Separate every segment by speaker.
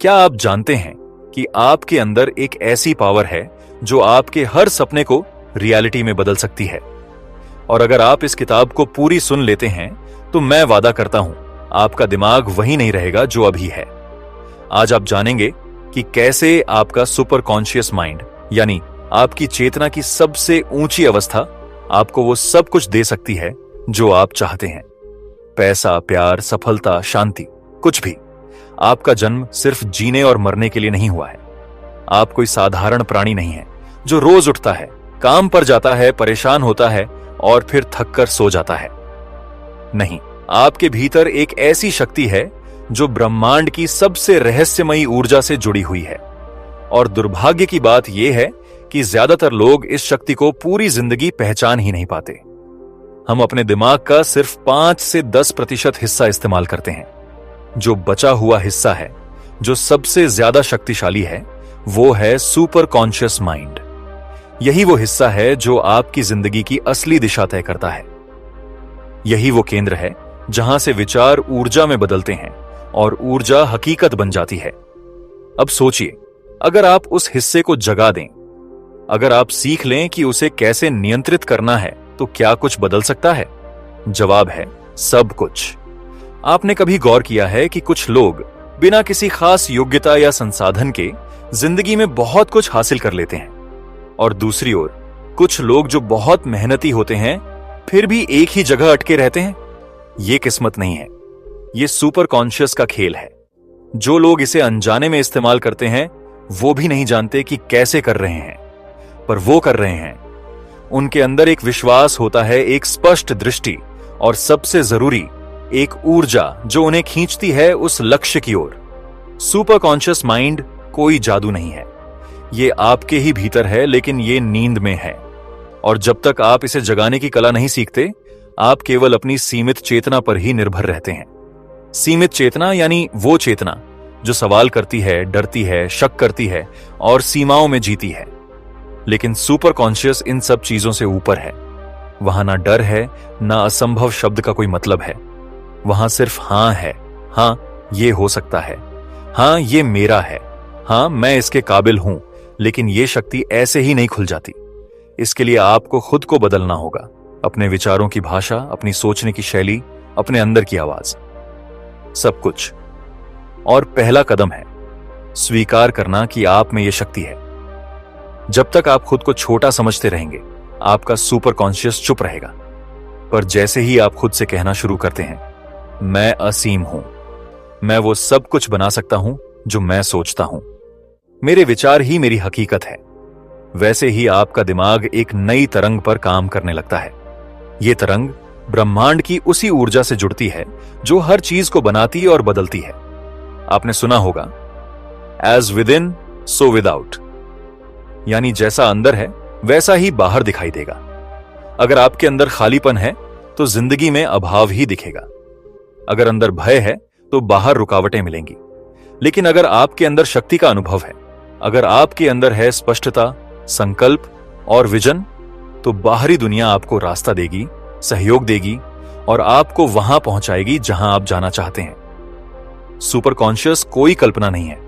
Speaker 1: क्या आप जानते हैं कि आपके अंदर एक ऐसी पावर है जो आपके हर सपने को रियलिटी में बदल सकती है? और अगर आप इस किताब को पूरी सुन लेते हैं तो मैं वादा करता हूं आपका दिमाग वही नहीं रहेगा जो अभी है। आज आप जानेंगे कि कैसे आपका सुपर कॉन्शियस माइंड यानी आपकी चेतना की सबसे ऊंची अवस्था आपको वो सब कुछ दे सकती है जो आप चाहते हैं। पैसा, प्यार, सफलता, शांति, कुछ भी। आपका जन्म सिर्फ जीने और मरने के लिए नहीं हुआ है। आप कोई साधारण प्राणी नहीं है जो रोज उठता है, काम पर जाता है, परेशान होता है और फिर थककर सो जाता है। नहीं, आपके भीतर एक ऐसी शक्ति है जो ब्रह्मांड की सबसे रहस्यमयी ऊर्जा से जुड़ी हुई है। और दुर्भाग्य की बात यह है कि ज्यादातर लोग इस शक्ति को पूरी जिंदगी पहचान ही नहीं पाते। हम अपने दिमाग का सिर्फ 5 से 10% हिस्सा इस्तेमाल करते हैं। जो बचा हुआ हिस्सा है, जो सबसे ज्यादा शक्तिशाली है, वो है सुपर कॉन्शियस माइंड। यही वो हिस्सा है जो आपकी जिंदगी की असली दिशा तय करता है। यही वो केंद्र है जहां से विचार ऊर्जा में बदलते हैं और ऊर्जा हकीकत बन जाती है। अब सोचिए, अगर आप उस हिस्से को जगा दें, अगर आप सीख लें कि उसे कैसे नियंत्रित करना है, तो क्या कुछ बदल सकता है? जवाब है सब कुछ। आपने कभी गौर किया है कि कुछ लोग बिना किसी खास योग्यता या संसाधन के जिंदगी में बहुत कुछ हासिल कर लेते हैं, और दूसरी ओर कुछ लोग जो बहुत मेहनती होते हैं फिर भी एक ही जगह अटके रहते हैं? ये किस्मत नहीं है, ये सुपर कॉन्शियस का खेल है। जो लोग इसे अनजाने में इस्तेमाल करते हैं वो भी नहीं जानते कि कैसे कर रहे हैं, पर वो कर रहे हैं। उनके अंदर एक विश्वास होता है, एक स्पष्ट दृष्टि और सबसे जरूरी एक ऊर्जा जो उन्हें खींचती है उस लक्ष्य की ओर। सुपर कॉन्शियस माइंड कोई जादू नहीं है, ये आपके ही भीतर है, लेकिन ये नींद में है। और जब तक आप इसे जगाने की कला नहीं सीखते, आप केवल अपनी सीमित चेतना पर ही निर्भर रहते हैं। सीमित चेतना यानी वो चेतना जो सवाल करती है, डरती है, शक करती है और सीमाओं में जीती है। लेकिन सुपर कॉन्शियस इन सब चीजों से ऊपर है। वहां ना डर है, ना असंभव शब्द का कोई मतलब है। वहां सिर्फ हां है। हां, ये हो सकता है। हां, ये मेरा है। हां, मैं इसके काबिल हूं। लेकिन ये शक्ति ऐसे ही नहीं खुल जाती। इसके लिए आपको खुद को बदलना होगा, अपने विचारों की भाषा, अपनी सोचने की शैली, अपने अंदर की आवाज, सब कुछ। और पहला कदम है स्वीकार करना कि आप में यह शक्ति है। जब तक आप खुद को छोटा समझते रहेंगे, आपका सुपर कॉन्शियस चुप रहेगा। पर जैसे ही आप खुद से कहना शुरू करते हैं, मैं असीम हूं, मैं वो सब कुछ बना सकता हूं जो मैं सोचता हूं, मेरे विचार ही मेरी हकीकत है, वैसे ही आपका दिमाग एक नई तरंग पर काम करने लगता है। यह तरंग ब्रह्मांड की उसी ऊर्जा से जुड़ती है जो हर चीज को बनाती और बदलती है। आपने सुना होगा, as within so without, यानी जैसा अंदर है वैसा ही बाहर दिखाई देगा। अगर आपके अंदर खालीपन है तो जिंदगी में अभाव ही दिखेगा। अगर अंदर भय है तो बाहर रुकावटें मिलेंगी। लेकिन अगर आपके अंदर शक्ति का अनुभव है, अगर आपके अंदर है स्पष्टता, संकल्प और विजन, तो बाहरी दुनिया आपको रास्ता देगी, सहयोग देगी और आपको वहां पहुंचाएगी जहां आप जाना चाहते हैं। सुपर कॉन्शियस कोई कल्पना नहीं है,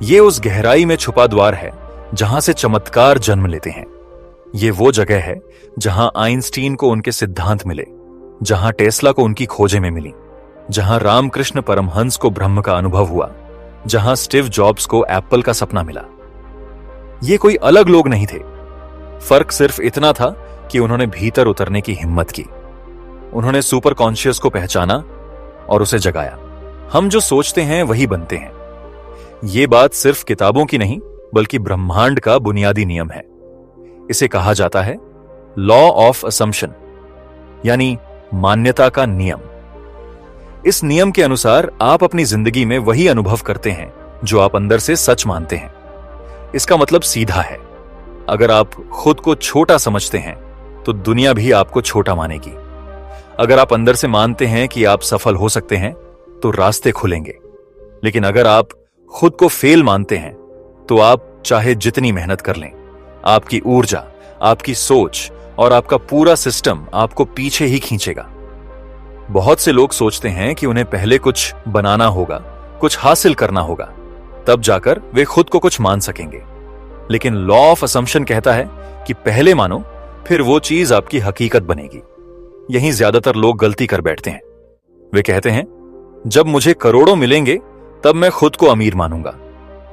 Speaker 1: यह उस गहराई में छुपा द्वार है जहां से चमत्कार जन्म लेते हैं। यह वो जगह है जहां आइंस्टीन को उनके सिद्धांत मिले, जहां टेस्ला को उनकी खोजें में मिली, जहां रामकृष्ण परमहंस को ब्रह्म का अनुभव हुआ, जहां स्टीव जॉब्स को एप्पल का सपना मिला। ये कोई अलग लोग नहीं थे, फर्क सिर्फ इतना था कि उन्होंने भीतर उतरने की हिम्मत की। उन्होंने सुपर कॉन्शियस को पहचाना और उसे जगाया। हम जो सोचते हैं वही बनते हैं। यह बात सिर्फ किताबों की नहीं, बल्कि ब्रह्मांड का बुनियादी नियम है। इसे कहा जाता है लॉ ऑफ असम्पशन, यानी मान्यता का नियम। इस नियम के अनुसार आप अपनी जिंदगी में वही अनुभव करते हैं जो आप अंदर से सच मानते हैं। इसका मतलब सीधा है, अगर आप खुद को छोटा समझते हैं तो दुनिया भी आपको छोटा मानेगी। अगर आप अंदर से मानते हैं कि आप सफल हो सकते हैं तो रास्ते खुलेंगे। लेकिन अगर आप खुद को फेल मानते हैं तो आप चाहे जितनी मेहनत कर लें, आपकी ऊर्जा, आपकी सोच और आपका पूरा सिस्टम आपको पीछे ही खींचेगा। बहुत से लोग सोचते हैं कि उन्हें पहले कुछ बनाना होगा, कुछ हासिल करना होगा, तब जाकर वे खुद को कुछ मान सकेंगे। लेकिन लॉ ऑफ असम्पशन कहता है कि पहले मानो, फिर वो चीज आपकी हकीकत बनेगी। यहीं ज्यादातर लोग गलती कर बैठते हैं। वे कहते हैं, जब मुझे करोड़ों मिलेंगे तब मैं खुद को अमीर मानूंगा,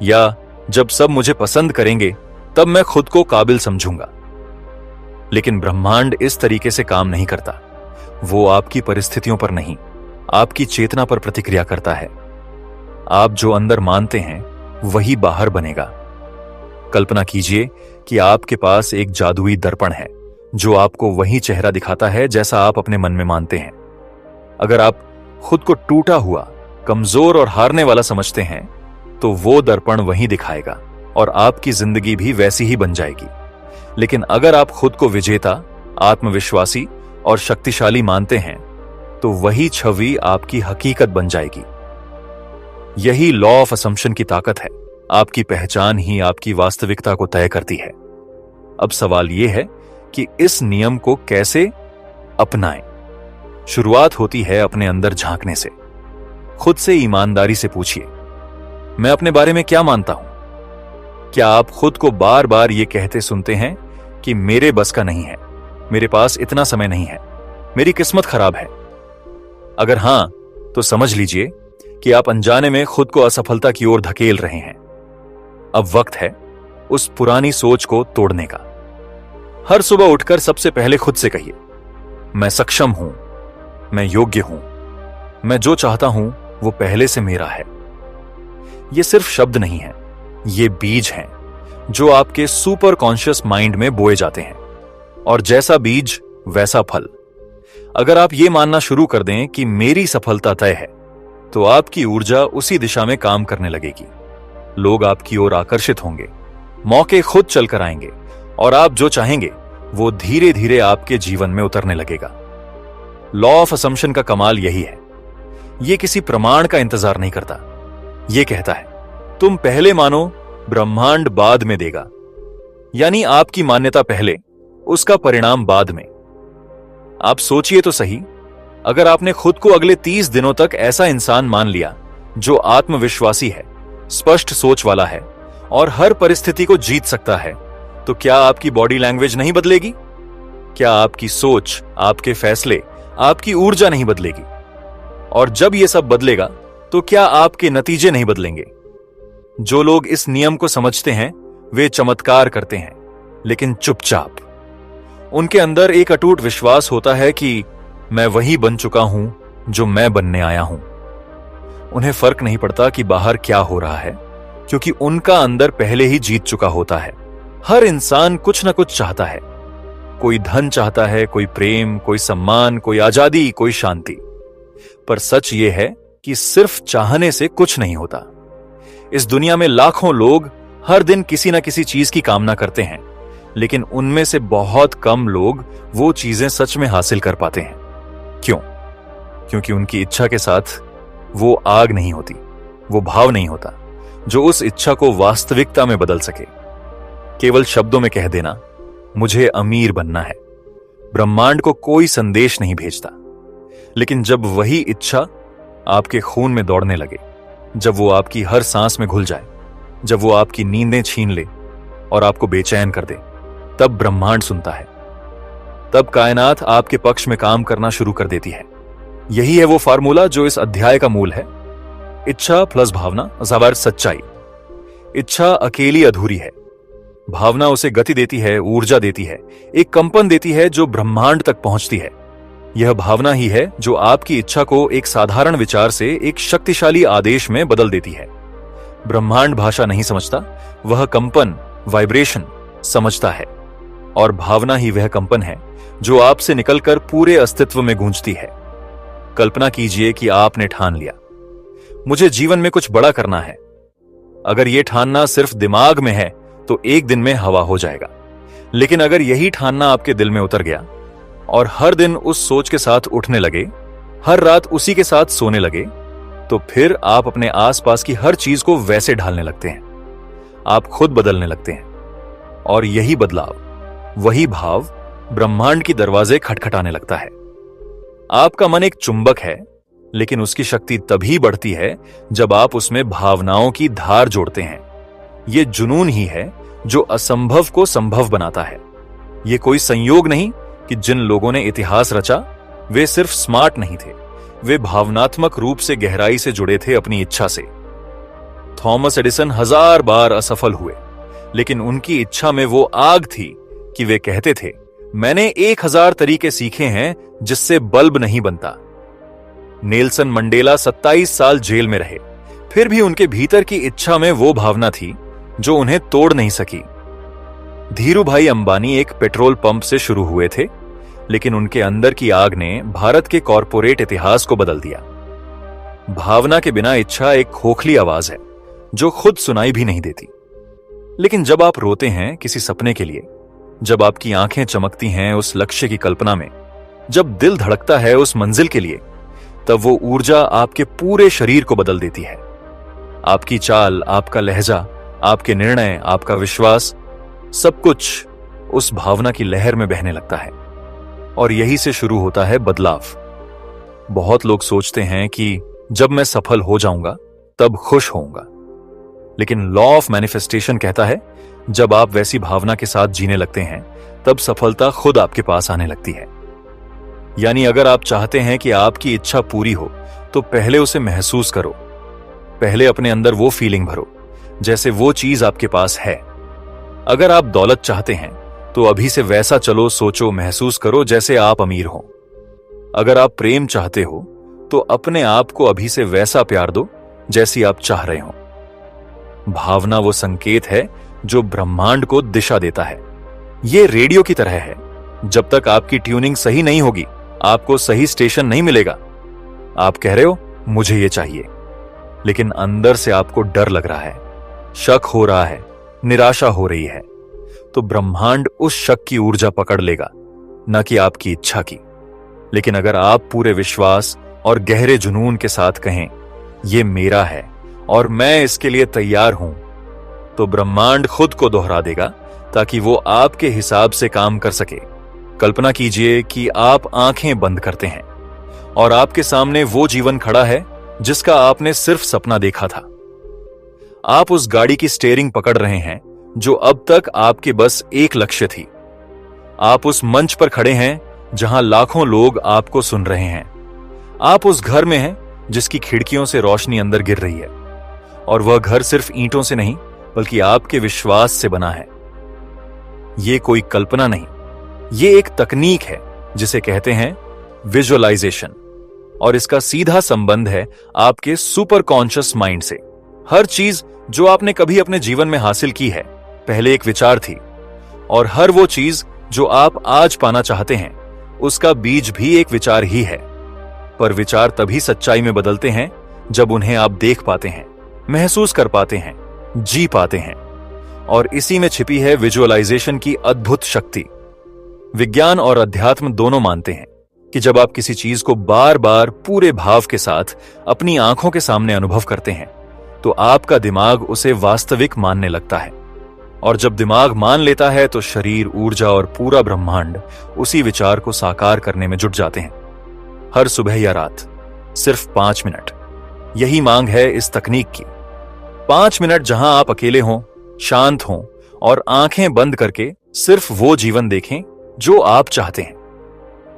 Speaker 1: या जब सब मुझे पसंद करेंगे तब मैं खुद को काबिल समझूंगा। लेकिन ब्रह्मांड इस तरीके से काम नहीं करता। वो आपकी परिस्थितियों पर नहीं, आपकी चेतना पर प्रतिक्रिया करता है। आप जो अंदर मानते हैं वही बाहर बनेगा। कल्पना कीजिए कि आपके पास एक जादुई दर्पण है जो आपको वही चेहरा दिखाता है जैसा आप अपने मन में मानते हैं। अगर आप खुद को टूटा हुआ, कमजोर और हारने वाला समझते हैं तो वो दर्पण वही दिखाएगा और आपकी जिंदगी भी वैसी ही बन जाएगी। लेकिन अगर आप खुद को विजेता, आत्मविश्वासी और शक्तिशाली मानते हैं तो वही छवि आपकी हकीकत बन जाएगी। यही लॉ ऑफ असम्पशन की ताकत है। आपकी पहचान ही आपकी वास्तविकता को तय करती है। अब सवाल यह है कि इस नियम को कैसे अपनाएं। शुरुआत होती है अपने अंदर झांकने से। खुद से ईमानदारी से पूछिए, मैं अपने बारे में क्या मानता हूं? क्या आप खुद को बार बार ये कहते सुनते हैं कि मेरे बस का नहीं है, मेरे पास इतना समय नहीं है, मेरी किस्मत खराब है? अगर हां, तो समझ लीजिए कि आप अनजाने में खुद को असफलता की ओर धकेल रहे हैं। अब वक्त है उस पुरानी सोच को तोड़ने का। हर सुबह उठकर सबसे पहले खुद से कहिए, मैं सक्षम हूं, मैं योग्य हूं, मैं जो चाहता हूं वो पहले से मेरा है। ये सिर्फ शब्द नहीं है, ये बीज हैं जो आपके सुपर कॉन्शियस माइंड में बोए जाते हैं। और जैसा बीज वैसा फल। अगर आप ये मानना शुरू कर दें कि मेरी सफलता तय है, तो आपकी ऊर्जा उसी दिशा में काम करने लगेगी। लोग आपकी ओर आकर्षित होंगे, मौके खुद चलकर आएंगे और आप जो चाहेंगे वो धीरे धीरे आपके जीवन में उतरने लगेगा। लॉ ऑफ असम्पशन का कमाल यही है। ये किसी प्रमाण का इंतजार नहीं करता। ये कहता है, तुम पहले मानो, ब्रह्मांड बाद में देगा। यानी आपकी मान्यता पहले, उसका परिणाम बाद में। आप सोचिए तो सही, अगर आपने खुद को अगले 30 दिनों तक ऐसा इंसान मान लिया जो आत्मविश्वासी है, स्पष्ट सोच वाला है और हर परिस्थिति को जीत सकता है, तो क्या आपकी बॉडी लैंग्वेज नहीं बदलेगी? क्या आपकी सोच, आपके फैसले, आपकी ऊर्जा नहीं बदलेगी? और जब यह सब बदलेगा तो क्या आपके नतीजे नहीं बदलेंगे? जो लोग इस नियम को समझते हैं वे चमत्कार करते हैं, लेकिन चुपचाप। उनके अंदर एक अटूट विश्वास होता है कि मैं वही बन चुका हूं जो मैं बनने आया हूं। उन्हें फर्क नहीं पड़ता कि बाहर क्या हो रहा है, क्योंकि उनका अंदर पहले ही जीत चुका होता है। हर इंसान कुछ ना कुछ चाहता है। कोई धन चाहता है, कोई प्रेम, कोई सम्मान, कोई आजादी, कोई शांति। पर सच यह है कि सिर्फ चाहने से कुछ नहीं होता। इस दुनिया में लाखों लोग हर दिन किसी ना किसी चीज की कामना करते हैं, लेकिन उनमें से बहुत कम लोग वो चीजें सच में हासिल कर पाते हैं। क्यों? क्योंकि उनकी इच्छा के साथ वो आग नहीं होती, वो भाव नहीं होता जो उस इच्छा को वास्तविकता में बदल सके। केवल शब्दों में कह देना, मुझे अमीर बनना है, ब्रह्मांड को कोई संदेश नहीं भेजता। लेकिन जब वही इच्छा आपके खून में दौड़ने लगे, जब वो आपकी हर सांस में घुल जाए, जब वो आपकी नींदें छीन ले और आपको बेचैन कर दे, तब ब्रह्मांड सुनता है। तब कायनात आपके पक्ष में काम करना शुरू कर देती है। यही है वो फार्मूला जो इस अध्याय का मूल है। इच्छा प्लस भावना ज़बर सच्चाई। इच्छा अकेली अधूरी है, भावना उसे गति देती है, ऊर्जा देती है, एक कंपन देती है जो ब्रह्मांड तक पहुंचती है। यह भावना ही है जो आपकी इच्छा को एक साधारण विचार से एक शक्तिशाली आदेश में बदल देती है। ब्रह्मांड भाषा नहीं समझता, वह कंपन, वाइब्रेशन समझता है। और भावना ही वह कंपन है जो आपसे निकलकर पूरे अस्तित्व में गूंजती है। कल्पना कीजिए कि आपने ठान लिया, मुझे जीवन में कुछ बड़ा करना है। अगर यह ठानना सिर्फ दिमाग में है तो एक दिन में हवा हो जाएगा। लेकिन अगर यही ठानना आपके दिल में उतर गया और हर दिन उस सोच के साथ उठने लगे, हर रात उसी के साथ सोने लगे, तो फिर आप अपने आसपास की हर चीज को वैसे ढालने लगते हैं। आप खुद बदलने लगते हैं। और यही बदलाव, वही भाव ब्रह्मांड की दरवाजे खटखटाने लगता है। आपका मन एक चुंबक है लेकिन उसकी शक्ति तभी बढ़ती है जब आप उसमें भावनाओं की धार जोड़ते हैं। ये जुनून ही है जो असंभव को संभव बनाता है। ये कोई संयोग नहीं कि जिन लोगों ने इतिहास रचा वे सिर्फ स्मार्ट नहीं थे, वे भावनात्मक रूप से गहराई से जुड़े थे अपनी इच्छा से। थॉमस एडिसन 1000 बार असफल हुए, लेकिन उनकी इच्छा में वो आग थी कि वे कहते थे, मैंने 1000 तरीके सीखे हैं जिससे बल्ब नहीं बनता। नेल्सन मंडेला 27 साल जेल में रहे, फिर भी उनके भीतर की इच्छा में वो भावना थी जो उन्हें तोड़ नहीं सकी। धीरूभाई अंबानी एक पेट्रोल पंप से शुरू हुए थे, लेकिन उनके अंदर की आग ने भारत के कॉरपोरेट इतिहास को बदल दिया। भावना के बिना इच्छा एक खोखली आवाज है जो खुद सुनाई भी नहीं देती। लेकिन जब आप रोते हैं किसी सपने के लिए, जब आपकी आंखें चमकती हैं उस लक्ष्य की कल्पना में, जब दिल धड़कता है उस मंजिल के लिए, तब वो ऊर्जा आपके पूरे शरीर को बदल देती है। आपकी चाल, आपका लहजा, आपके निर्णय, आपका विश्वास, सब कुछ उस भावना की लहर में बहने लगता है। और यही से शुरू होता है बदलाव। बहुत लोग सोचते हैं कि जब मैं सफल हो जाऊंगा तब खुश होऊंगा, लेकिन लॉ ऑफ मैनिफेस्टेशन कहता है जब आप वैसी भावना के साथ जीने लगते हैं तब सफलता खुद आपके पास आने लगती है। यानी अगर आप चाहते हैं कि आपकी इच्छा पूरी हो तो पहले उसे महसूस करो। पहले अपने अंदर वो फीलिंग भरो जैसे वो चीज आपके पास है। अगर आप दौलत चाहते हैं तो अभी से वैसा चलो, सोचो, महसूस करो जैसे आप अमीर हो। अगर आप प्रेम चाहते हो तो अपने आप को अभी से वैसा प्यार दो जैसी आप चाह रहे हो। भावना वो संकेत है जो ब्रह्मांड को दिशा देता है। ये रेडियो की तरह है, जब तक आपकी ट्यूनिंग सही नहीं होगी आपको सही स्टेशन नहीं मिलेगा। आप कह रहे हो मुझे ये चाहिए, लेकिन अंदर से आपको डर लग रहा है, शक हो रहा है, निराशा हो रही है, तो ब्रह्मांड उस शक की ऊर्जा पकड़ लेगा, न कि आपकी इच्छा की। लेकिन अगर आप पूरे विश्वास और गहरे जुनून के साथ कहें ये मेरा है और मैं इसके लिए तैयार हूं, तो ब्रह्मांड खुद को दोहरा देगा ताकि वो आपके हिसाब से काम कर सके। कल्पना कीजिए कि आप आंखें बंद करते हैं और आपके सामने वो जीवन खड़ा है जिसका आपने सिर्फ सपना देखा था। आप उस गाड़ी की स्टीयरिंग पकड़ रहे हैं जो अब तक आपके बस एक लक्ष्य थी। आप उस मंच पर खड़े हैं जहां लाखों लोग आपको सुन रहे हैं। आप उस घर में हैं जिसकी खिड़कियों से रोशनी अंदर गिर रही है, और वह घर सिर्फ ईंटों से नहीं बल्कि आपके विश्वास से बना है। यह कोई कल्पना नहीं, यह एक तकनीक है जिसे कहते हैं विजुअलाइजेशन, और इसका सीधा संबंध है आपके सुपर कॉन्शियस माइंड से। हर चीज जो आपने कभी अपने जीवन में हासिल की है पहले एक विचार थी, और हर वो चीज जो आप आज पाना चाहते हैं उसका बीज भी एक विचार ही है। पर विचार तभी सच्चाई में बदलते हैं जब उन्हें आप देख पाते हैं, महसूस कर पाते हैं, जी पाते हैं। और इसी में छिपी है विजुअलाइजेशन की अद्भुत शक्ति। विज्ञान और अध्यात्म दोनों मानते हैं कि जब आप किसी चीज को बार बार पूरे भाव के साथ अपनी आंखों के सामने अनुभव करते हैं तो आपका दिमाग उसे वास्तविक मानने लगता है, और जब दिमाग मान लेता है तो शरीर, ऊर्जा और पूरा ब्रह्मांड उसी विचार को साकार करने में जुट जाते हैं। हर सुबह या रात सिर्फ 5 मिनट, यही मांग है इस तकनीक की। 5 मिनट जहां आप अकेले हों, शांत हों और आंखें बंद करके सिर्फ वो जीवन देखें जो आप चाहते हैं।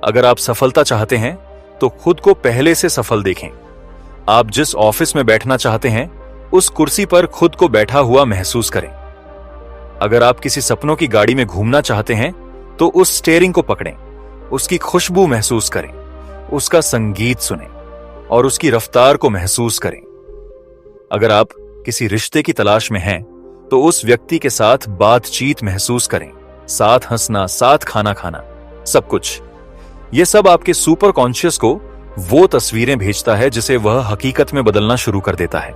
Speaker 1: अगर आप सफलता चाहते हैं तो खुद को पहले से सफल देखें। आप जिस ऑफिस में बैठना चाहते हैं उस कुर्सी पर खुद को बैठा हुआ महसूस करें। अगर आप किसी सपनों की गाड़ी में घूमना चाहते हैं तो उस स्टीयरिंग को पकड़ें, उसकी खुशबू महसूस करें, उसका संगीत सुनें और उसकी रफ्तार को महसूस करें। अगर आप किसी रिश्ते की तलाश में हैं तो उस व्यक्ति के साथ बातचीत महसूस करें, साथ हंसना, साथ खाना खाना, सब कुछ। यह सब आपके सुपर कॉन्शियस को वो तस्वीरें भेजता है जिसे वह हकीकत में बदलना शुरू कर देता है।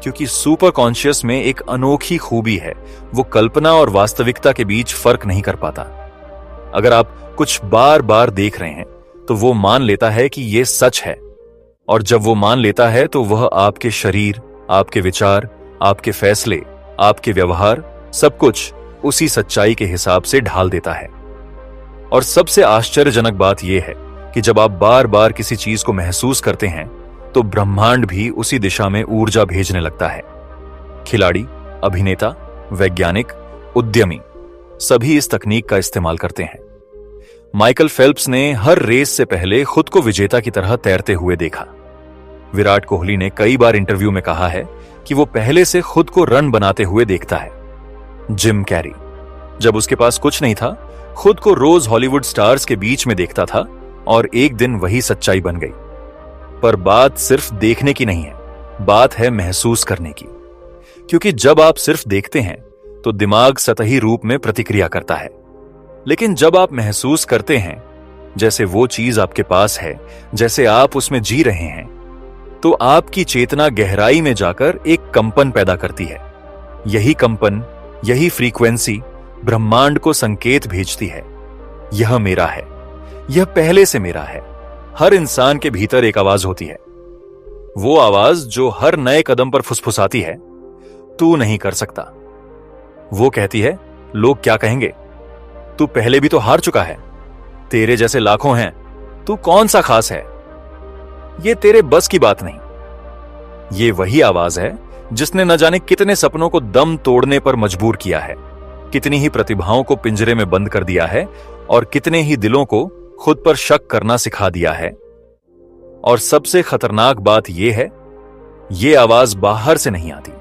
Speaker 1: क्योंकि सुपर कॉन्शियस में एक अनोखी खूबी है, वो कल्पना और वास्तविकता के बीच फर्क नहीं कर पाता। अगर आप कुछ बार बार देख रहे हैं तो वो मान लेता है कि यह सच है, और जब वो मान लेता है तो वह आपके शरीर, आपके विचार, आपके फैसले, आपके व्यवहार, सब कुछ उसी सच्चाई के हिसाब से ढाल देता है। और सबसे आश्चर्यजनक बात यह है कि जब आप बार बार किसी चीज को महसूस करते हैं तो ब्रह्मांड भी उसी दिशा में ऊर्जा भेजने लगता है। खिलाड़ी, अभिनेता, वैज्ञानिक, उद्यमी सभी इस तकनीक का इस्तेमाल करते हैं। माइकल फेल्प्स ने हर रेस से पहले खुद को विजेता की तरह तैरते हुए देखा। विराट कोहली ने कई बार इंटरव्यू में कहा है कि वो पहले से खुद को रन बनाते हुए देखता है। जिम कैरी जब उसके पास कुछ नहीं था, खुद को रोज हॉलीवुड स्टार्स के बीच में देखता था और एक दिन वही सच्चाई बन गई। पर बात सिर्फ देखने की नहीं है, बात है महसूस करने की। क्योंकि जब आप सिर्फ देखते हैं तो दिमाग सतही रूप में प्रतिक्रिया करता है, लेकिन जब आप महसूस करते हैं, जैसे वो चीज आपके पास है, जैसे आप उसमें जी रहे हैं, तो आपकी चेतना गहराई में जाकर एक कंपन पैदा करती है। यही कंपन, यही फ्रीक्वेंसी ब्रह्मांड को संकेत भेजती है, यह मेरा है, यह पहले से मेरा है। हर इंसान के भीतर एक आवाज होती है, वो आवाज जो हर नए कदम पर फुसफुसाती है, तू नहीं कर सकता। वो कहती है, लोग क्या कहेंगे, तू पहले भी तो हार चुका है, तेरे जैसे लाखों हैं, तू कौन सा खास है, ये तेरे बस की बात नहीं। ये वही आवाज है जिसने न जाने कितने सपनों को दम तोड़ने पर मजबूर किया है, कितनी ही प्रतिभाओं को पिंजरे में बंद कर दिया है और कितने ही दिलों को खुद पर शक करना सिखा दिया है। और सबसे खतरनाक बात यह है, यह आवाज बाहर से नहीं आती,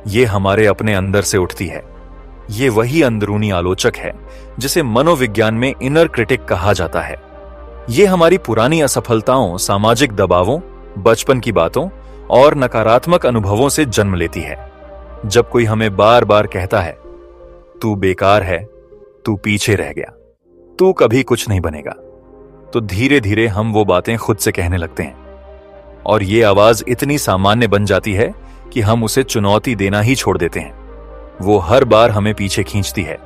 Speaker 1: ये हमारे अपने अंदर से उठती है। ये वही अंदरूनी आलोचक है जिसे मनोविज्ञान में इनर क्रिटिक कहा जाता है। ये हमारी पुरानी असफलताओं, सामाजिक दबावों, बचपन की बातों और नकारात्मक अनुभवों से जन्म लेती है। जब कोई हमें बार बार कहता है, तू बेकार है, तू पीछे रह गया, तू कभी कुछ नहीं बनेगा, तो धीरे धीरे हम वो बातें खुद से कहने लगते हैं। और ये आवाज इतनी सामान्य बन जाती है कि हम उसे चुनौती देना ही छोड़ देते हैं। वो हर बार हमें पीछे खींचती है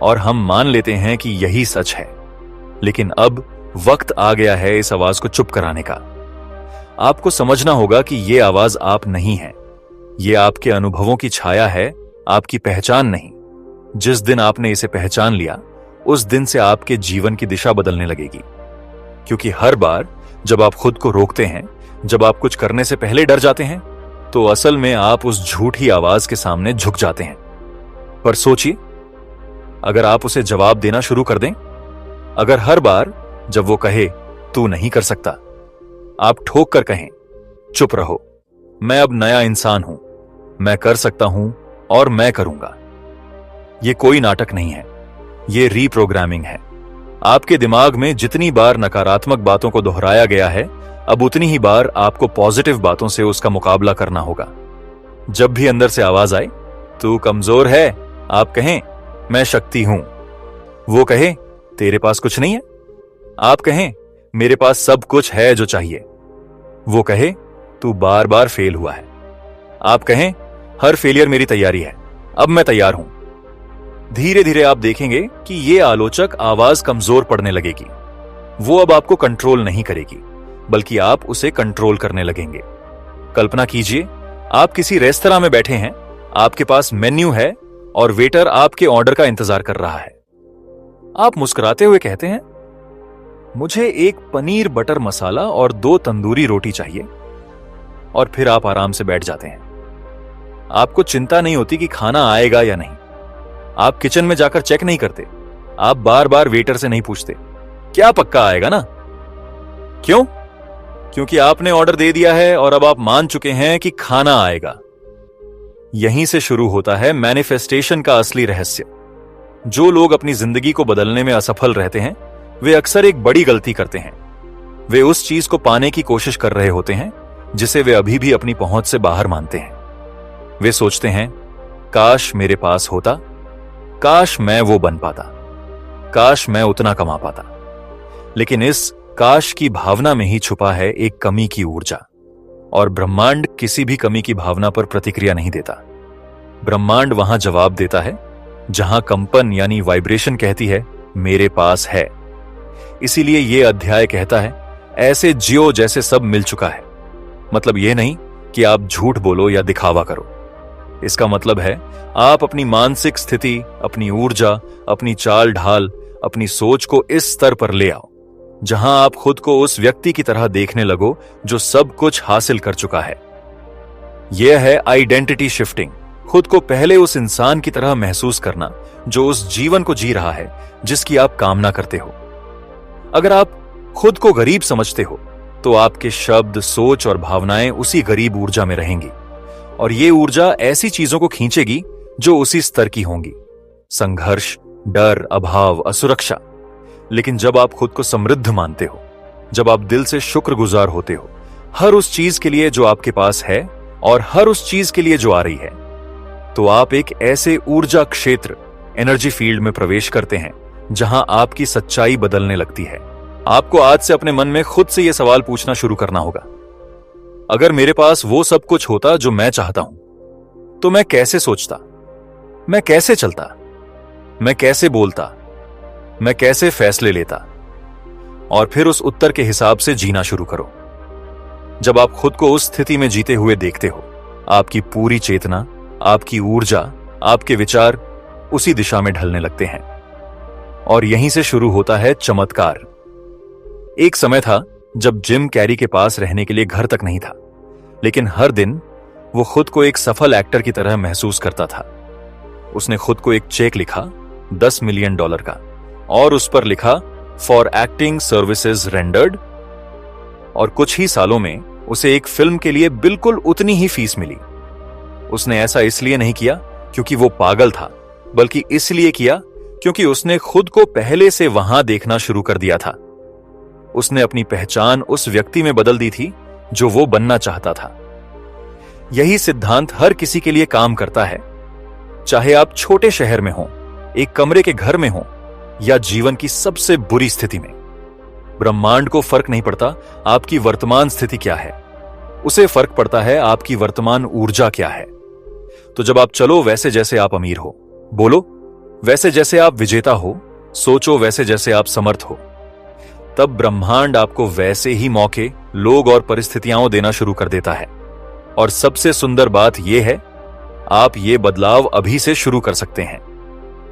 Speaker 1: और हम मान लेते हैं कि यही सच है। लेकिन अब वक्त आ गया है इस आवाज को चुप कराने का। आपको समझना होगा कि ये आवाज आप नहीं है, ये आपके अनुभवों की छाया है, आपकी पहचान नहीं। जिस दिन आपने इसे पहचान लिया, उस दिन से आपके जीवन की दिशा बदलने लगेगी। क्योंकि हर बार जब आप खुद को रोकते हैं, जब आप कुछ करने से पहले डर जाते हैं, तो असल में आप उस झूठी आवाज के सामने झुक जाते हैं। पर सोचिए, अगर आप उसे जवाब देना शुरू कर दें, अगर हर बार जब वो कहे तू नहीं कर सकता, आप ठोक कर कहें, चुप रहो, मैं अब नया इंसान हूं, मैं कर सकता हूं और मैं करूंगा। ये कोई नाटक नहीं है, ये रीप्रोग्रामिंग है। आपके दिमाग में जितनी बार नकारात्मक बातों को दोहराया गया है, अब उतनी ही बार आपको पॉजिटिव बातों से उसका मुकाबला करना होगा। जब भी अंदर से आवाज आए, तू कमजोर है, आप कहें, मैं शक्ति हूं। वो कहे, तेरे पास कुछ नहीं है, आप कहें, मेरे पास सब कुछ है जो चाहिए। वो कहे, तू बार बार फेल हुआ है, आप कहें, हर फेलियर मेरी तैयारी है, अब मैं तैयार हूं। धीरे धीरे आप देखेंगे कि ये आलोचक आवाज कमजोर पड़ने लगेगी। वो अब आपको कंट्रोल नहीं करेगी, बल्कि आप उसे कंट्रोल करने लगेंगे। कल्पना कीजिए, आप किसी रेस्तरां में बैठे हैं, आपके पास मेन्यू है और वेटर आपके ऑर्डर का इंतजार कर रहा है। आप मुस्कुराते हुए कहते हैं, मुझे एक पनीर बटर मसाला और 2 तंदूरी रोटी चाहिए, और फिर आप आराम से बैठ जाते हैं। आपको चिंता नहीं होती कि खाना आएगा या नहीं। आप किचन में जाकर चेक नहीं करते, आप बार बार वेटर से नहीं पूछते, क्या पक्का आएगा ना? क्यों? क्योंकि आपने ऑर्डर दे दिया है और अब आप मान चुके हैं कि खाना आएगा। यहीं से शुरू होता है मैनिफेस्टेशन का असली रहस्य। जो लोग अपनी जिंदगी को बदलने में असफल रहते हैं, वे अक्सर एक बड़ी गलती करते हैं। वे उस चीज को पाने की कोशिश कर रहे होते हैं जिसे वे अभी भी अपनी पहुंच से बाहर मानते हैं। वे सोचते हैं, काश मेरे पास होता, काश मैं वो बन पाता, काश मैं उतना कमा पाता। लेकिन इस काश की भावना में ही छुपा है एक कमी की ऊर्जा, और ब्रह्मांड किसी भी कमी की भावना पर प्रतिक्रिया नहीं देता। ब्रह्मांड वहां जवाब देता है जहां कंपन यानी वाइब्रेशन कहती है, मेरे पास है। इसीलिए यह अध्याय कहता है, ऐसे जियो जैसे सब मिल चुका है। मतलब यह नहीं कि आप झूठ बोलो या दिखावा करो। इसका मतलब है आप अपनी मानसिक स्थिति, अपनी ऊर्जा, अपनी चाल ढाल, अपनी सोच को इस स्तर पर ले आओ जहां आप खुद को उस व्यक्ति की तरह देखने लगो जो सब कुछ हासिल कर चुका है। यह है आइडेंटिटी शिफ्टिंग। खुद को पहले उस इंसान की तरह महसूस करना जो उस जीवन को जी रहा है जिसकी आप कामना करते हो। अगर आप खुद को गरीब समझते हो तो आपके शब्द, सोच और भावनाएं उसी गरीब ऊर्जा में रहेंगी, और ये ऊर्जा ऐसी चीजों को खींचेगी जो उसी स्तर की होंगी। संघर्ष, डर, अभाव, असुरक्षा। लेकिन जब आप खुद को समृद्ध मानते हो, जब आप दिल से शुक्रगुजार होते हो हर उस चीज के लिए जो आपके पास है और हर उस चीज के लिए जो आ रही है, तो आप एक ऐसे ऊर्जा क्षेत्र, एनर्जी फील्ड में प्रवेश करते हैं जहां आपकी सच्चाई बदलने लगती है। आपको आज से अपने मन में खुद से यह सवाल पूछना शुरू करना होगा, अगर मेरे पास वो सब कुछ होता जो मैं चाहता हूं तो मैं कैसे सोचता, मैं कैसे चलता, मैं कैसे बोलता, मैं कैसे फैसले लेता। और फिर उस उत्तर के हिसाब से जीना शुरू करो। जब आप खुद को उस स्थिति में जीते हुए देखते हो, आपकी पूरी चेतना, आपकी ऊर्जा, आपके विचार उसी दिशा में ढलने लगते हैं। और यहीं से शुरू होता है चमत्कार। एक समय था जब जिम कैरी के पास रहने के लिए घर तक नहीं था, लेकिन हर दिन वो खुद को एक सफल एक्टर की तरह महसूस करता था। उसने खुद को एक चेक लिखा $10 मिलियन का, और उस पर लिखा फॉर एक्टिंग सर्विसेज रेंडर्ड। और कुछ ही सालों में उसे एक फिल्म के लिए बिल्कुल उतनी ही फीस मिली। उसने ऐसा इसलिए नहीं किया क्योंकि वो पागल था, बल्कि इसलिए किया क्योंकि उसने खुद को पहले से वहां देखना शुरू कर दिया था। उसने अपनी पहचान उस व्यक्ति में बदल दी थी जो वो बनना चाहता था। यही सिद्धांत हर किसी के लिए काम करता है, चाहे आप छोटे शहर में हो, एक कमरे के घर में हो, या जीवन की सबसे बुरी स्थिति में। ब्रह्मांड को फर्क नहीं पड़ता आपकी वर्तमान स्थिति क्या है, उसे फर्क पड़ता है आपकी वर्तमान ऊर्जा क्या है। तो जब आप चलो वैसे जैसे आप अमीर हो, बोलो वैसे जैसे आप विजेता हो, सोचो वैसे जैसे आप समर्थ हो, तब ब्रह्मांड आपको वैसे ही मौके, लोग और परिस्थितियां देना शुरू कर देता है। और सबसे सुंदर बात यह है, आप ये बदलाव अभी से शुरू कर सकते हैं।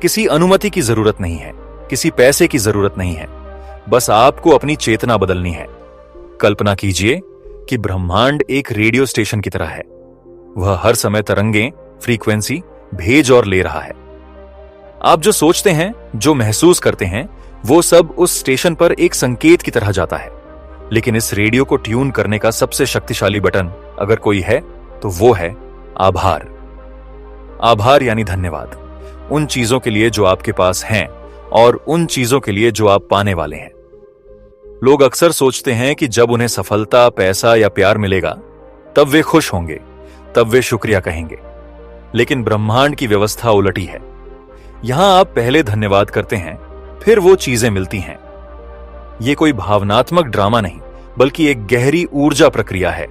Speaker 1: किसी अनुमति की जरूरत नहीं है, किसी पैसे की जरूरत नहीं है, बस आपको अपनी चेतना बदलनी है। कल्पना कीजिए कि ब्रह्मांड एक रेडियो स्टेशन की तरह है। वह हर समय तरंगें, फ्रीक्वेंसी भेज और ले रहा है। आप जो सोचते हैं, जो महसूस करते हैं, वो सब उस स्टेशन पर एक संकेत की तरह जाता है। लेकिन इस रेडियो को ट्यून करने का सबसे शक्तिशाली बटन अगर कोई है तो वो है आभार। आभार यानी धन्यवाद उन चीजों के लिए जो आपके पास हैं और उन चीजों के लिए जो आप पाने वाले हैं। लोग अक्सर सोचते हैं कि जब उन्हें सफलता, पैसा या प्यार मिलेगा तब वे खुश होंगे, तब वे शुक्रिया कहेंगे। लेकिन ब्रह्मांड की व्यवस्था उलटी है। यहां आप पहले धन्यवाद करते हैं, फिर वो चीजें मिलती हैं। यह कोई भावनात्मक ड्रामा नहीं, बल्कि एक गहरी ऊर्जा प्रक्रिया है।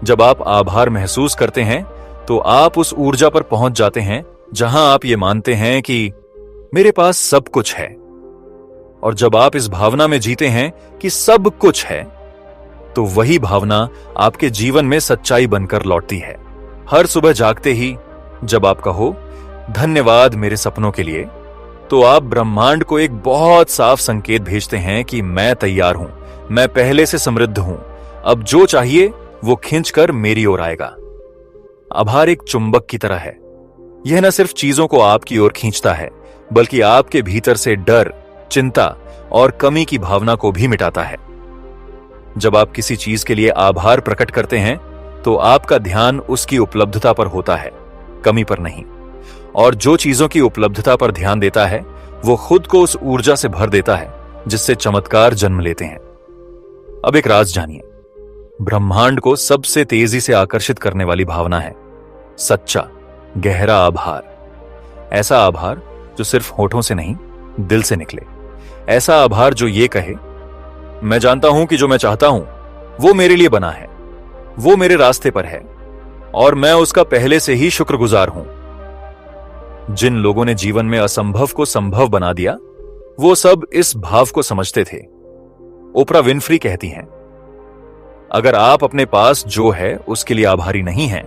Speaker 1: जब आप आभार महसूस करते हैं तो आप उस ऊर्जा पर पहुंच जाते हैं जहां आप ये मानते हैं कि मेरे पास सब कुछ है। और जब आप इस भावना में जीते हैं कि सब कुछ है, तो वही भावना आपके जीवन में सच्चाई बनकर लौटती है। हर सुबह जागते ही जब आप कहो धन्यवाद मेरे सपनों के लिए, तो आप ब्रह्मांड को एक बहुत साफ संकेत भेजते हैं कि मैं तैयार हूं, मैं पहले से समृद्ध हूं, अब जो चाहिए वो खींचकर मेरी ओर आएगा। आभार एक चुंबक की तरह है। यह न सिर्फ चीजों को आपकी ओर खींचता है, बल्कि आपके भीतर से डर, चिंता और कमी की भावना को भी मिटाता है। जब आप किसी चीज के लिए आभार प्रकट करते हैं तो आपका ध्यान उसकी उपलब्धता पर होता है, कमी पर नहीं। और जो चीजों की उपलब्धता पर ध्यान देता है वो खुद को उस ऊर्जा से भर देता है जिससे चमत्कार जन्म लेते हैं। अब एक राज जानिए, ब्रह्मांड को सबसे तेजी से आकर्षित करने वाली भावना है सच्चा, गहरा आभार। ऐसा आभार जो सिर्फ होठों से नहीं, दिल से निकले। ऐसा आभार जो ये कहे, मैं जानता हूं कि जो मैं चाहता हूं वो मेरे लिए बना है, वो मेरे रास्ते पर है और मैं उसका पहले से ही शुक्रगुजार हूं। जिन लोगों ने जीवन में असंभव को संभव बना दिया, वो सब इस भाव को समझते थे। ओपरा विनफ्री कहती हैं, अगर आप अपने पास जो है उसके लिए आभारी नहीं हैं,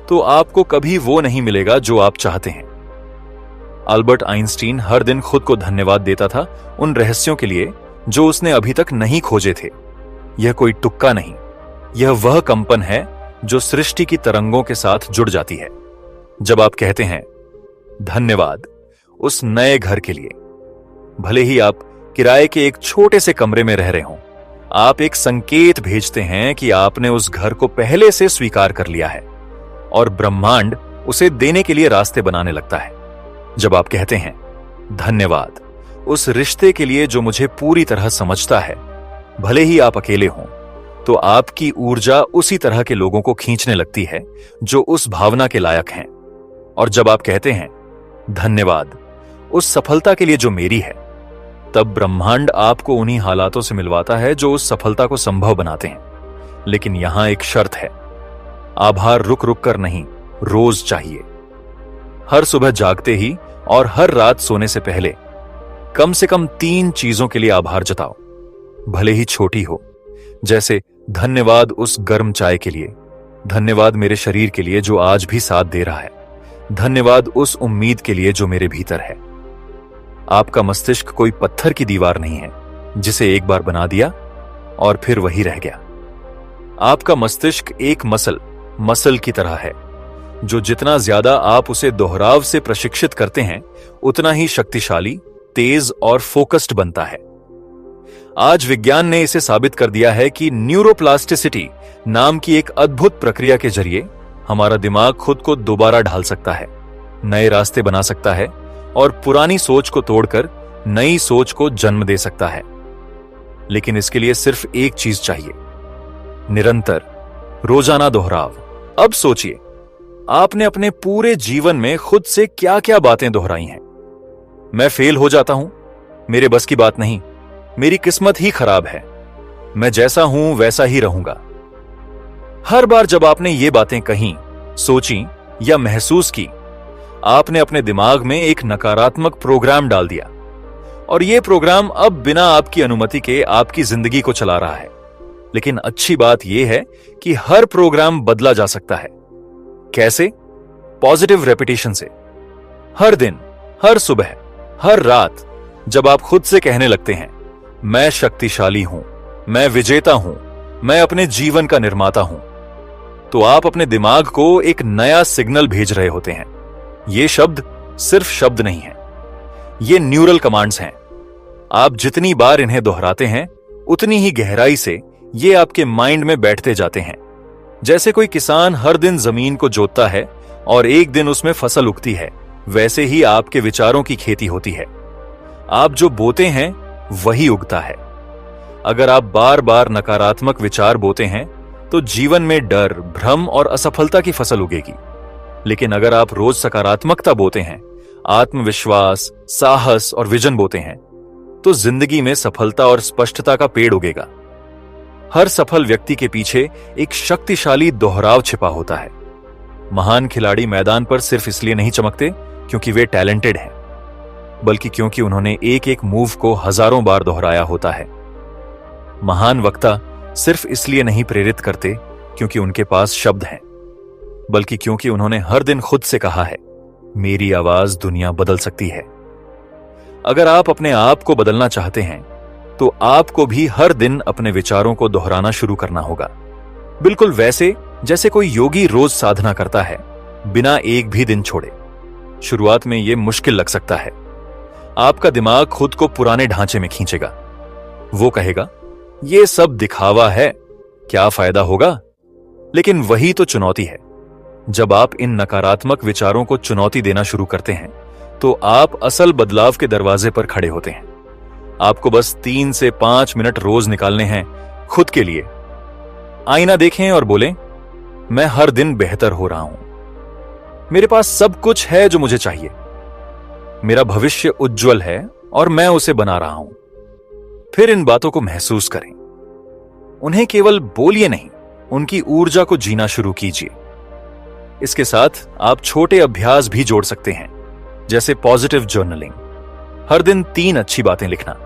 Speaker 1: तो आपको कभी वो नहीं मिलेगा जो आप चाहते हैं। अल्बर्ट आइंस्टीन हर दिन खुद को धन्यवाद देता था उन रहस्यों के लिए जो उसने अभी तक नहीं खोजे थे। यह कोई तुक्का नहीं, यह वह कंपन है जो सृष्टि की तरंगों के साथ जुड़ जाती है। जब आप कहते हैं धन्यवाद उस नए घर के लिए, भले ही आप किराए के एक छोटे से कमरे में रह रहे हों, आप एक संकेत भेजते हैं कि आपने उस घर को पहले से स्वीकार कर लिया है और ब्रह्मांड उसे देने के लिए रास्ते बनाने लगता है। जब आप कहते हैं धन्यवाद उस रिश्ते के लिए जो मुझे पूरी तरह समझता है, भले ही आप अकेले हों, तो आपकी ऊर्जा उसी तरह के लोगों को खींचने लगती है जो उस भावना के लायक हैं। और जब आप कहते हैं धन्यवाद उस सफलता के लिए जो मेरी है, तब ब्रह्मांड आपको उन्हीं हालातों से मिलवाता है जो उस सफलता को संभव बनाते हैं। लेकिन यहां एक शर्त है, आभार रुक रुक कर नहीं, रोज चाहिए। हर सुबह जागते ही और हर रात सोने से पहले कम से कम 3 चीजों के लिए आभार जताओ, भले ही छोटी हो, जैसे धन्यवाद उस गर्म चाय के लिए, धन्यवाद मेरे शरीर के लिए जो आज भी साथ दे रहा है, धन्यवाद उस उम्मीद के लिए जो मेरे भीतर है। आपका मस्तिष्क कोई पत्थर की दीवार नहीं है जिसे एक बार बना दिया और फिर वही रह गया। आपका मस्तिष्क एक मसल की तरह है, जो जितना ज्यादा आप उसे दोहराव से प्रशिक्षित करते हैं, उतना ही शक्तिशाली, तेज और फोकस्ड बनता है। आज विज्ञान ने इसे साबित कर दिया है कि न्यूरोप्लास्टिसिटी नाम की एक अद्भुत प्रक्रिया के जरिए हमारा दिमाग खुद को दोबारा ढाल सकता है, नए रास्ते बना सकता है और पुरानी सोच को तोड़कर नई सोच को जन्म दे सकता है। लेकिन इसके लिए सिर्फ एक चीज चाहिए, निरंतर, रोजाना दोहराव। अब सोचिए, आपने अपने पूरे जीवन में खुद से क्या क्या बातें दोहराई हैं। मैं फेल हो जाता हूं, मेरे बस की बात नहीं, मेरी किस्मत ही खराब है, मैं जैसा हूं वैसा ही रहूंगा। हर बार जब आपने ये बातें कहीं, सोची या महसूस की, आपने अपने दिमाग में एक नकारात्मक प्रोग्राम डाल दिया और यह प्रोग्राम अब बिना आपकी अनुमति के आपकी जिंदगी को चला रहा है। लेकिन अच्छी बात यह है कि हर प्रोग्राम बदला जा सकता है। कैसे? पॉजिटिव रेपिटेशन से। हर दिन, हर सुबह, हर रात जब आप खुद से कहने लगते हैं मैं शक्तिशाली हूं, मैं विजेता हूं, मैं अपने जीवन का निर्माता हूं, तो आप अपने दिमाग को एक नया सिग्नल भेज रहे होते हैं। ये शब्द सिर्फ शब्द नहीं है, ये न्यूरल कमांड्स हैं। आप जितनी बार इन्हें दोहराते हैं, उतनी ही गहराई से ये आपके माइंड में बैठते जाते हैं। जैसे कोई किसान हर दिन जमीन को जोतता है और एक दिन उसमें फसल उगती है, वैसे ही आपके विचारों की खेती होती है। आप जो बोते हैं वही उगता है। अगर आप बार बार नकारात्मक विचार बोते हैं तो जीवन में डर, भ्रम और असफलता की फसल उगेगी। लेकिन अगर आप रोज सकारात्मकता बोते हैं, आत्मविश्वास, साहस और विजन बोते हैं, तो जिंदगी में सफलता और स्पष्टता का पेड़ उगेगा। हर सफल व्यक्ति के पीछे एक शक्तिशाली दोहराव छिपा होता है। महान खिलाड़ी मैदान पर सिर्फ इसलिए नहीं चमकते क्योंकि वे टैलेंटेड हैं, बल्कि क्योंकि उन्होंने एक एक मूव को हजारों बार दोहराया होता है। महान वक्ता सिर्फ इसलिए नहीं प्रेरित करते क्योंकि उनके पास शब्द हैं, बल्कि क्योंकि उन्होंने हर दिन खुद से कहा है मेरी आवाज दुनिया बदल सकती है। अगर आप अपने आप को बदलना चाहते हैं तो आपको भी हर दिन अपने विचारों को दोहराना शुरू करना होगा, बिल्कुल वैसे जैसे कोई योगी रोज साधना करता है, बिना एक भी दिन छोड़े। शुरुआत में यह मुश्किल लग सकता है। आपका दिमाग खुद को पुराने ढांचे में खींचेगा। वो कहेगा यह सब दिखावा है, क्या फायदा होगा। लेकिन वही तो चुनौती है। जब आप इन नकारात्मक विचारों को चुनौती देना शुरू करते हैं तो आप असल बदलाव के दरवाजे पर खड़े होते हैं। आपको बस 3 से 5 मिनट रोज निकालने हैं खुद के लिए। आईना देखें और बोलें मैं हर दिन बेहतर हो रहा हूं, मेरे पास सब कुछ है जो मुझे चाहिए, मेरा भविष्य उज्जवल है और मैं उसे बना रहा हूं। फिर इन बातों को महसूस करें, उन्हें केवल बोलिए नहीं, उनकी ऊर्जा को जीना शुरू कीजिए। इसके साथ आप छोटे अभ्यास भी जोड़ सकते हैं, जैसे पॉजिटिव जर्नलिंग, हर दिन 3 अच्छी बातें लिखना,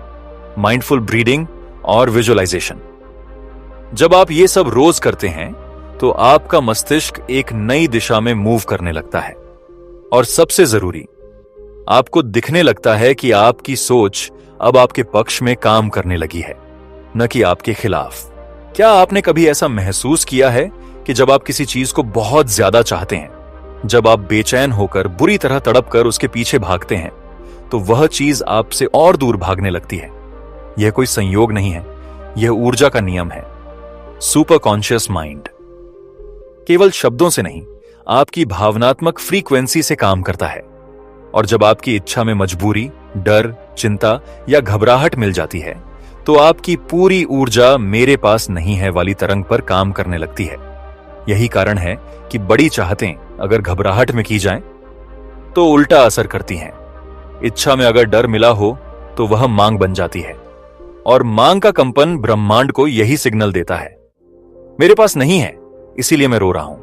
Speaker 1: माइंडफुल ब्रीदिंग और विजुअलाइजेशन। जब आप ये सब रोज करते हैं तो आपका मस्तिष्क एक नई दिशा में मूव करने लगता है और सबसे जरूरी, आपको दिखने लगता है कि आपकी सोच अब आपके पक्ष में काम करने लगी है, न कि आपके खिलाफ। क्या आपने कभी ऐसा महसूस किया है कि जब आप किसी चीज को बहुत ज्यादा चाहते हैं, जब आप बेचैन होकर बुरी तरह तड़प कर उसके पीछे भागते हैं, तो वह चीज आपसे और दूर भागने लगती है? यह कोई संयोग नहीं है, यह ऊर्जा का नियम है। सुपर कॉन्शियस माइंड केवल शब्दों से नहीं, आपकी भावनात्मक फ्रीक्वेंसी से काम करता है। और जब आपकी इच्छा में मजबूरी, डर, चिंता या घबराहट मिल जाती है, तो आपकी पूरी ऊर्जा मेरे पास नहीं है वाली तरंग पर काम करने लगती है। यही कारण है कि बड़ी चाहतें अगर घबराहट में की जाएं, तो उल्टा असर करती हैं। इच्छा में अगर डर मिला हो तो वह मांग बन जाती है, और मांग का कंपन ब्रह्मांड को यही सिग्नल देता है, मेरे पास नहीं है, इसीलिए मैं रो रहा हूं।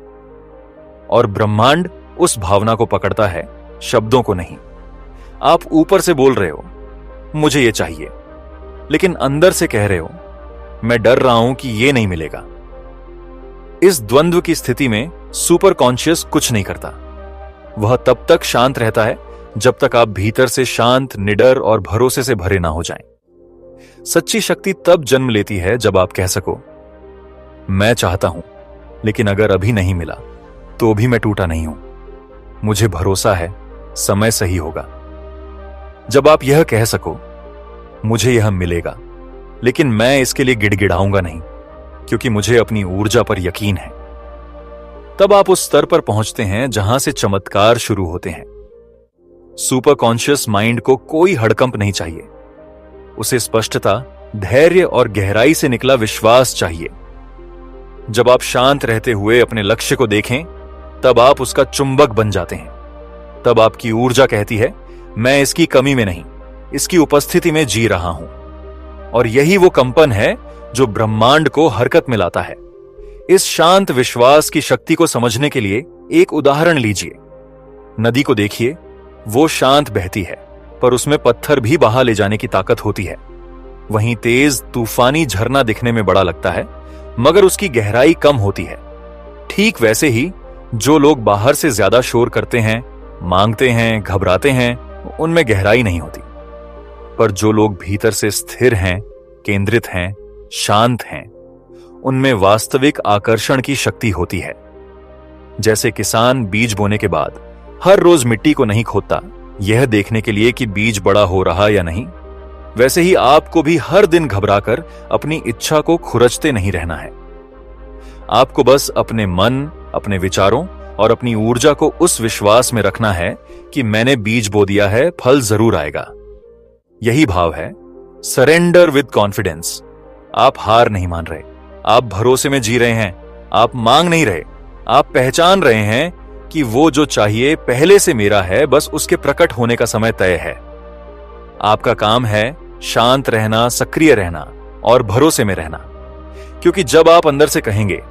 Speaker 1: और ब्रह्मांड उस भावना को पकड़ता है, शब्दों को नहीं। आप ऊपर से बोल रहे हो मुझे ये चाहिए, लेकिन अंदर से कह रहे हो मैं डर रहा हूं कि ये नहीं मिलेगा। इस द्वंद्व की स्थिति में सुपर कॉन्शियस कुछ नहीं करता। वह तब तक शांत रहता है जब तक आप भीतर से शांत, निडर और भरोसे से भरे ना हो जाएं। सच्ची शक्ति तब जन्म लेती है जब आप कह सको मैं चाहता हूं, लेकिन अगर अभी नहीं मिला तो भी मैं टूटा नहीं हूं, मुझे भरोसा है समय सही होगा। जब आप यह कह सको मुझे यह मिलेगा, लेकिन मैं इसके लिए गिड़गिड़ाऊंगा नहीं, क्योंकि मुझे अपनी ऊर्जा पर यकीन है, तब आप उस स्तर पर पहुंचते हैं जहां से चमत्कार शुरू होते हैं। सुपर कॉन्शियस माइंड को कोई हड़कंप नहीं चाहिए, उसे स्पष्टता, धैर्य और गहराई से निकला विश्वास चाहिए। जब आप शांत रहते हुए अपने लक्ष्य को देखें, तब आप उसका चुंबक बन जाते हैं। तब आपकी ऊर्जा कहती है मैं इसकी कमी में नहीं, इसकी उपस्थिति में जी रहा हूं। और यही वो कंपन है जो ब्रह्मांड को हरकत में लाता है। इस शांत विश्वास की शक्ति को समझने के लिए एक उदाहरण लीजिए। नदी को देखिए, वो शांत बहती है, पर उसमें पत्थर भी बहा ले जाने की ताकत होती है। वहीं तेज तूफानी झरना दिखने में बड़ा लगता है, मगर उसकी गहराई कम होती है। ठीक वैसे ही जो लोग बाहर से ज्यादा शोर करते हैं, मांगते हैं, घबराते हैं, उनमें गहराई नहीं होती। पर जो लोग भीतर से स्थिर हैं, केंद्रित हैं, शांत हैं, उनमें वास्तविक आकर्षण की शक्ति होती है। जैसे किसान बीज बोने के बाद हर रोज मिट्टी को नहीं खोदता यह देखने के लिए कि बीज बड़ा हो रहा या नहीं, वैसे ही आपको भी हर दिन घबराकर अपनी इच्छा को खुरचते नहीं रहना है। आपको बस अपने मन, अपने विचारों और अपनी ऊर्जा को उस विश्वास में रखना है कि मैंने बीज बो दिया है, फल जरूर आएगा। यही भाव है सरेंडर विद कॉन्फिडेंस। आप हार नहीं मान रहे, आप भरोसे में जी रहे हैं, आप मांग नहीं रहे, आप पहचान रहे हैं कि वो जो चाहिए पहले से मेरा है, बस उसके प्रकट होने का समय तय है। आपका काम है शांत रहना, सक्रिय रहना और भरोसे में रहना, क्योंकि जब आप अंदर से कहेंगे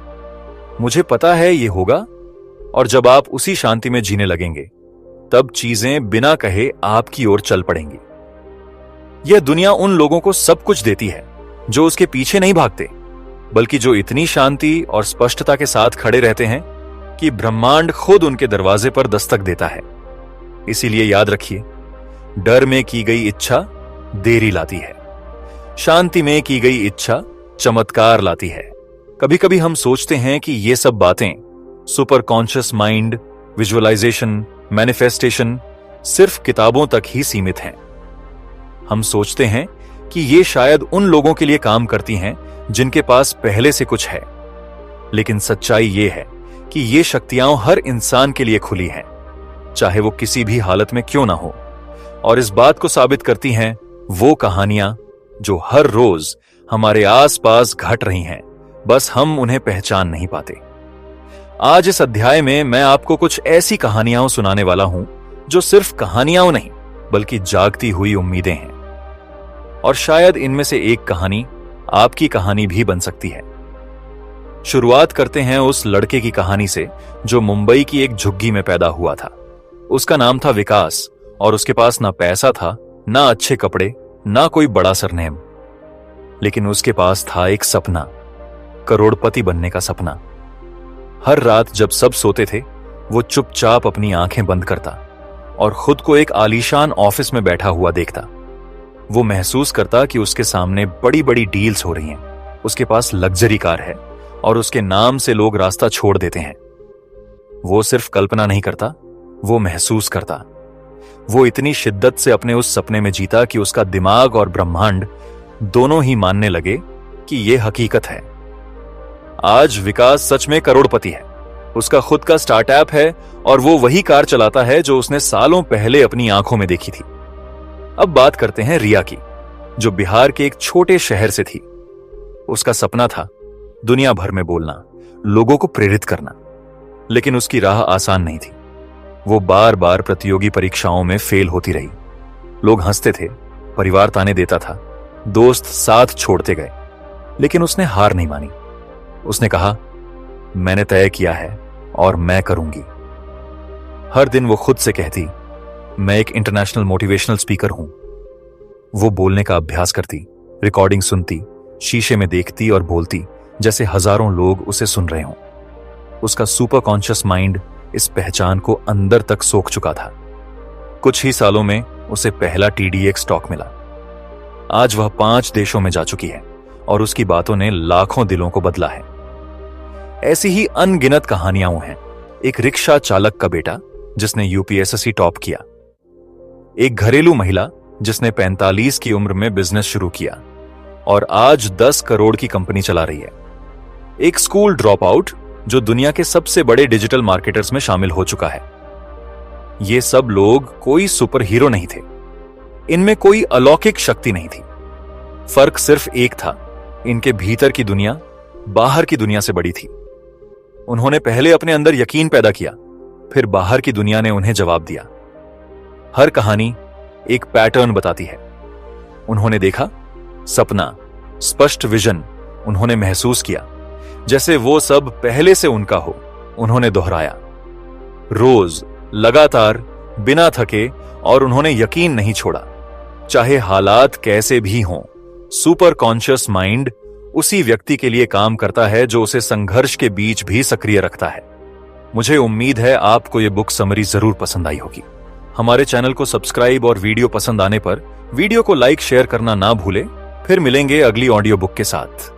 Speaker 1: मुझे पता है ये होगा, और जब आप उसी शांति में जीने लगेंगे, तब चीजें बिना कहे आपकी ओर चल पड़ेंगी। यह दुनिया उन लोगों को सब कुछ देती है जो उसके पीछे नहीं भागते, बल्कि जो इतनी शांति और स्पष्टता के साथ खड़े रहते हैं कि ब्रह्मांड खुद उनके दरवाजे पर दस्तक देता है। इसीलिए याद रखिए, डर में की गई इच्छा देरी लाती है, शांति में की गई इच्छा चमत्कार लाती है। कभी कभी हम सोचते हैं कि ये सब बातें, super conscious mind, visualisation, manifestation, सिर्फ किताबों तक ही सीमित हैं। हम सोचते हैं कि ये शायद उन लोगों के लिए काम करती हैं जिनके पास पहले से कुछ है, लेकिन सच्चाई ये है कि ये शक्तियां हर इंसान के लिए खुली हैं, चाहे वो किसी भी हालत में क्यों ना हो। और इस बात को साबित करती हैं वो कहानियां जो हर रोज हमारे आसपास घट रही हैं, बस हम उन्हें पहचान नहीं पाते। आज इस अध्याय में मैं आपको कुछ ऐसी कहानियां सुनाने वाला हूं जो सिर्फ कहानियां नहीं, बल्कि जागती हुई उम्मीदें हैं। और शायद इनमें से एक कहानी आपकी कहानी भी बन सकती है। शुरुआत करते हैं उस लड़के की कहानी से जो मुंबई की एक झुग्गी में पैदा हुआ था। उसका नाम था विकास, और उसके पास ना पैसा था, ना अच्छे कपड़े, ना कोई बड़ा सरनेम, लेकिन उसके पास था एक सपना, करोड़पति बनने का सपना। हर रात जब सब सोते थे, वो चुपचाप अपनी आंखें बंद करता और खुद को एक आलीशान ऑफिस में बैठा हुआ देखता। वो महसूस करता कि उसके सामने बड़ी बड़ी डील्स हो रही हैं, उसके पास लग्जरी कार है और उसके नाम से लोग रास्ता छोड़ देते हैं। वो सिर्फ कल्पना नहीं करता, वो महसूस करता। वो इतनी शिद्दत से अपने उस सपने में जीता कि उसका दिमाग और ब्रह्मांड दोनों ही मानने लगे कि यह हकीकत है। आज विकास सच में करोड़पति है, उसका खुद का स्टार्टअप है और वो वही कार चलाता है जो उसने सालों पहले अपनी आंखों में देखी थी। अब बात करते हैं रिया की, जो बिहार के एक छोटे शहर से थी। उसका सपना था दुनिया भर में बोलना, लोगों को प्रेरित करना, लेकिन उसकी राह आसान नहीं थी। वो बार बार प्रतियोगी परीक्षाओं में फेल होती रही। लोग हंसते थे, परिवार ताने देता था, दोस्त साथ छोड़ते गए, लेकिन उसने हार नहीं मानी। उसने कहा, मैंने तय किया है और मैं करूंगी। हर दिन वो खुद से कहती, मैं एक इंटरनेशनल मोटिवेशनल स्पीकर हूं। वो बोलने का अभ्यास करती, रिकॉर्डिंग सुनती, शीशे में देखती और बोलती जैसे हजारों लोग उसे सुन रहे हों। उसका सुपर कॉन्शियस माइंड इस पहचान को अंदर तक सोख चुका था। कुछ ही सालों में उसे पहला TDX स्टॉक मिला। आज वह 5 देशों में जा चुकी है और उसकी बातों ने लाखों दिलों को बदला है। ऐसी ही अनगिनत कहानियां हैं। एक रिक्शा चालक का बेटा जिसने UPSSC टॉप किया, एक घरेलू महिला जिसने 45 की उम्र में बिजनेस शुरू किया और आज 10 करोड़ की कंपनी चला रही है, एक स्कूल ड्रॉप आउट जो दुनिया के सबसे बड़े डिजिटल मार्केटर्स में शामिल हो चुका है। ये सब लोग कोई सुपर हीरो नहीं थे, इनमें कोई अलौकिक शक्ति नहीं थी। फर्क सिर्फ एक था, इनके भीतर की दुनिया बाहर की दुनिया से बड़ी थी। उन्होंने पहले अपने अंदर यकीन पैदा किया, फिर बाहर की दुनिया ने उन्हें जवाब दिया। हर कहानी एक पैटर्न बताती है। उन्होंने देखा सपना, स्पष्ट विजन, उन्होंने महसूस किया जैसे वो सब पहले से उनका हो। उन्होंने दोहराया रोज, लगातार, बिना थके, और उन्होंने यकीन नहीं छोड़ा, चाहे हालात कैसे भी हों। सुपर कॉन्शियस माइंड उसी व्यक्ति के लिए काम करता है जो उसे संघर्ष के बीच भी सक्रिय रखता है। मुझे उम्मीद है आपको यह बुक समरी जरूर पसंद आई होगी। हमारे चैनल को सब्सक्राइब और वीडियो पसंद आने पर वीडियो को लाइक शेयर करना ना भूलें। फिर मिलेंगे अगली ऑडियो बुक के साथ।